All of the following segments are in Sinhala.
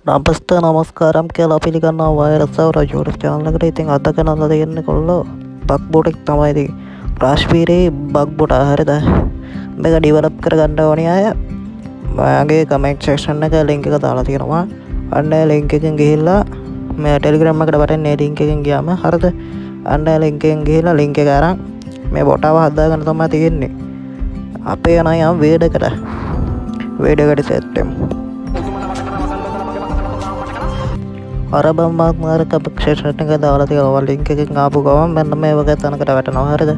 නමස්තේ නමස්කාරම් කියලා පිළිගන්නවා වෛරස් සවර YouTube channel එකට. ඉතින් අද කරලා තියෙන්නේ කොල්ලෝ බග් බෝට් එක තමයි ඉතින් රාස්පීරේ බග් බෝට් හරියද මේක ඩෙවලොප් කරගන්න ඕනේ අය මගේ කමෙන්ට් සෙක්ෂන් එකේ link එක දාලා තියෙනවා. අන්න ඒ link එකෙන් ගිහිල්ලා මේ Telegram එකට වටන්නේ link එකෙන් ගියාම හරියද අන්න ඒ link එකෙන් ගිහිල්ලා link එක අරන් මේ බොටව හදාගන්න තමයි තියෙන්නේ. අපේ යන යම් වේඩකට සෙට් වෙමු. අරබම් මාර්ග අපේක්ෂණ එක දාලා තියෙනවා link එකකින් ආපු ගමන් මෙන්න මේ වගේ තැනකට වැටෙනවා හරියද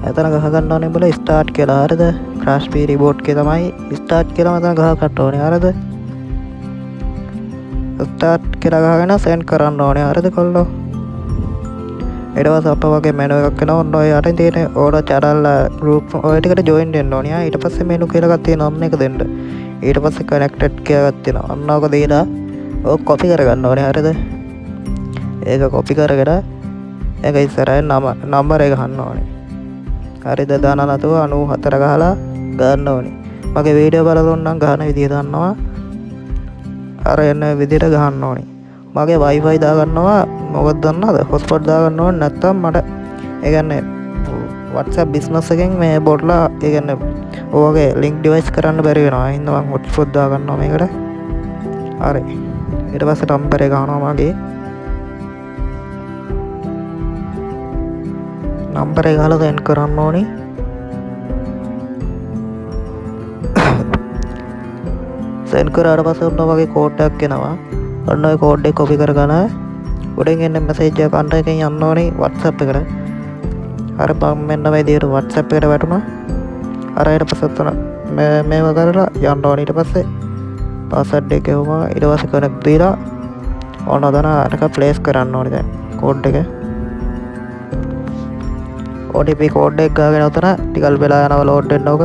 එතන ගහ ගන්න ඕනේ බල start කියලා හරියද Raspberry board එකේ තමයි start කියලා මතන ගහ ගන්න ඕනේ හරියද start කියලා ගහගෙන send කරන්න ඕනේ හරියද කොල්ලෝ ඊට පස්සේ අප වගේ menu එකක් එනවා ඔන්න ඔය යටින් තියෙන order channel group ඔය ටිකට join වෙන්න ඕනේ ඊට පස්සේ menu කියලා එකක් තියෙනවා ඔන්න එක දෙන්න ඊට පස්සේ connected කියලා එකක් තියෙනවා ඔන්න ඔක දීලා ඕක කොපි කරගන්න ඕනේ හරියද ඒක කොපි කරගෙන ඒක ඉස්සරහින් නම්බර් එක ගන්න ඕනේ හරිද දාන නැතුව 94 ගහලා ගන්න ඕනේ මගේ වීඩියෝ බලලා නම් ගහන විදිය දන්නවා අර එන විදියට ගහන්න ඕනේ මගේ wifi දා ගන්නවා මොකද දන්නවද hotspot දා ගන්න ඕනේ නැත්තම් මට ඒ කියන්නේ WhatsApp business එකෙන් මේ බොට්ලා ඒ කියන්නේ ඔයගේ link device කරන්න බැරි වෙනවා හින්දා මම hotspot දා ගන්නවා මේකට හරි ඊට පස්සේ නම්බර් එක ගන්නවා මගේ නම්බර් එක ගහලා send කරන්න ඕනේ send කරාට පස්සේ ඔන්න වගේ කෝඩ් එකක් එනවා ඔන්න ඔය කෝඩ් එක කොපි කරගෙන උඩින් එන මැසේජ් එක අන්ට එකෙන් යන්න ඕනේ WhatsApp එකට අර මම මෙන්න මේ විදියට WhatsApp එකට වැටුණා අර ඊට පස්සේ උතන මේව කරලා යන්න ඕනේ ඊට පස්සේ password එක ගෙවුවා ඊට පස්සේ connect දීලා ඔන්න අදන අරක place කරන්න ඕනේ දැන් කෝඩ් එක OTP කෝඩ් එක ගාගෙන උතන ටිකල් වෙලා යනවා load වෙන්න ඕක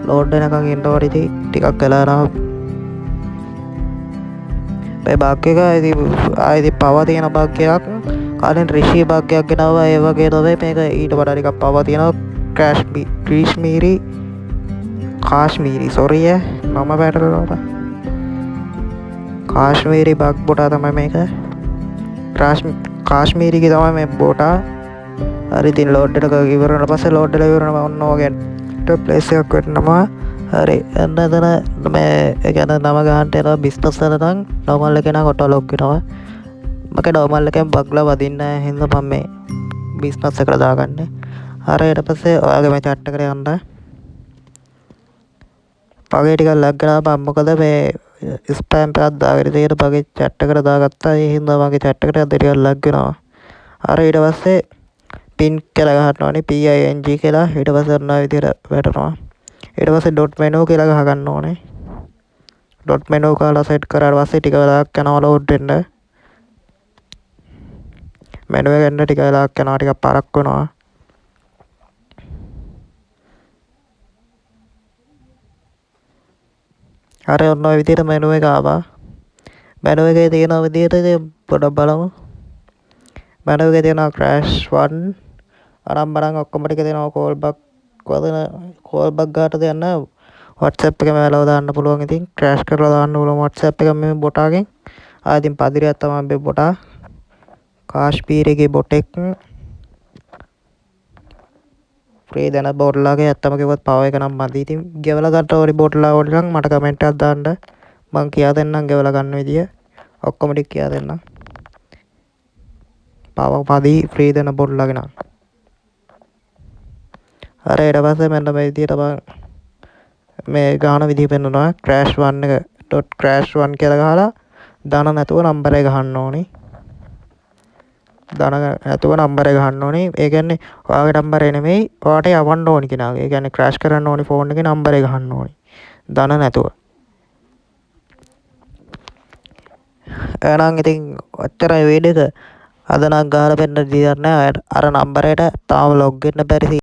load වෙනකන් ඉන්න ඕනේ ඉතින් ටිකක් වෙලා යනවා මේ බග් එක ඉතින් පව තියෙන බග් එකක් කාලෙන් රිෂි බග් එකක් ගෙනාවා ඒ වගේ තමයි මේක ඊට වඩා ටිකක් පව තියෙනවා කාශ්මීරි sorry මම වැටලුණා කාශ්මීරි බග් බොටා තමයි මේක කාශ්මීරි ගේ තමයි මේ බොටා හරි ඉතින් load එක ඉවර වුණාට පස්සේ load එක ඉවර වෙනවා ඔන්න ඔය place එකක් වෙන්නවා හරි එන්න එතන මේ ඒ කියන්නේ නම ගහන්න යනවා business වල නම් normal එකේ නම් auto log වෙනවා මගේ normal එකෙන් බග්ලා වදින්න නැහැ හින්දා මම මේ business එකට දාගන්නේ හරි ඊට පස්සේ ඔයාගේ මේ chat එකට යන්න පගේ ටිකක් ලැග් කරලා මොකද මේ ස්පෑම් එකක් දාගෙන තියෙන පගේ chat එකට දාගත්තා ඒ හින්දා මගේ chat එකට ටිකක් ලැග් වෙනවා අර ඊට පස්සේ pin කියලා ගහන්න ඕනේ ping කියලා ඊට පස්සේ ඔන්න ඔය විදිහට වැටෙනවා ඊට පස්සේ dot menu කියලා ගහ ගන්න ඕනේ dot menu කාලා set කරාට පස්සේ ටික වෙලාවක් යනවා load වෙන්න menu එක ගන්න ටික වෙලාවක් යනවා ටිකක් පාරක් වෙනවා හරි ඔන්න ඔය විදිහට menu එක ආවා menu එකේ තියෙන විදිහට පොඩ්ඩක් බලමු menu එකේ තියෙනවා crash 1 අරම්බරන් ඔක්කොම ටික තියෙනවා call back ගාට දෙන්න WhatsApp එකේ මේලව දාන්න පුළුවන් ඉතින් crash කරලා දාන්න පුළුවන් WhatsApp එක මේ බොටාගෙන් ඉතින් පදිරියක් තමයි මේ බොටා කාශ්මීරගේ බොට් එක free දන බොට්ලාගේ ඇත්තම කිව්වොත් පව එක නම් මදි ඉතින් ගෙවලා ගන්න ඕනි බොට්ලා ඕනි නම් මට කමෙන්ට් එකක් දාන්න මං කියා දෙන්නම් ගෙවලා ගන්න විදිය ඔක්කොම ටික කියා දෙන්නම් පව පදි free දන බොට්ලාගේ නම් අර ඊට පස්සේ මෙන්න මේ විදියට මේ ගාන විදිහ පෙන්වනවා crash 1 එක .crash 1 කියලා ගහලා දාන නැතුව නම්බර් එක ගහන්න ඕනේ දාන නැතුව නම්බර් එක ගහන්න ඕනේ ඒ කියන්නේ ඔයාගේ නම්බරේ නෙමෙයි ඔයාට යවන්න ඕනි කෙනාගේ ඒ කියන්නේ crash කරන්න ඕනි ෆෝන් එකේ නම්බර් එක ගහන්න ඕනි දාන නැතුව එහෙනම් ඉතින් ඔච්චරයි වීඩියෝ එක අද නම් ගහලා පෙන්නන්න දෙයක් නැහැ අර නම්බරේට තාම log වෙන්න බැරි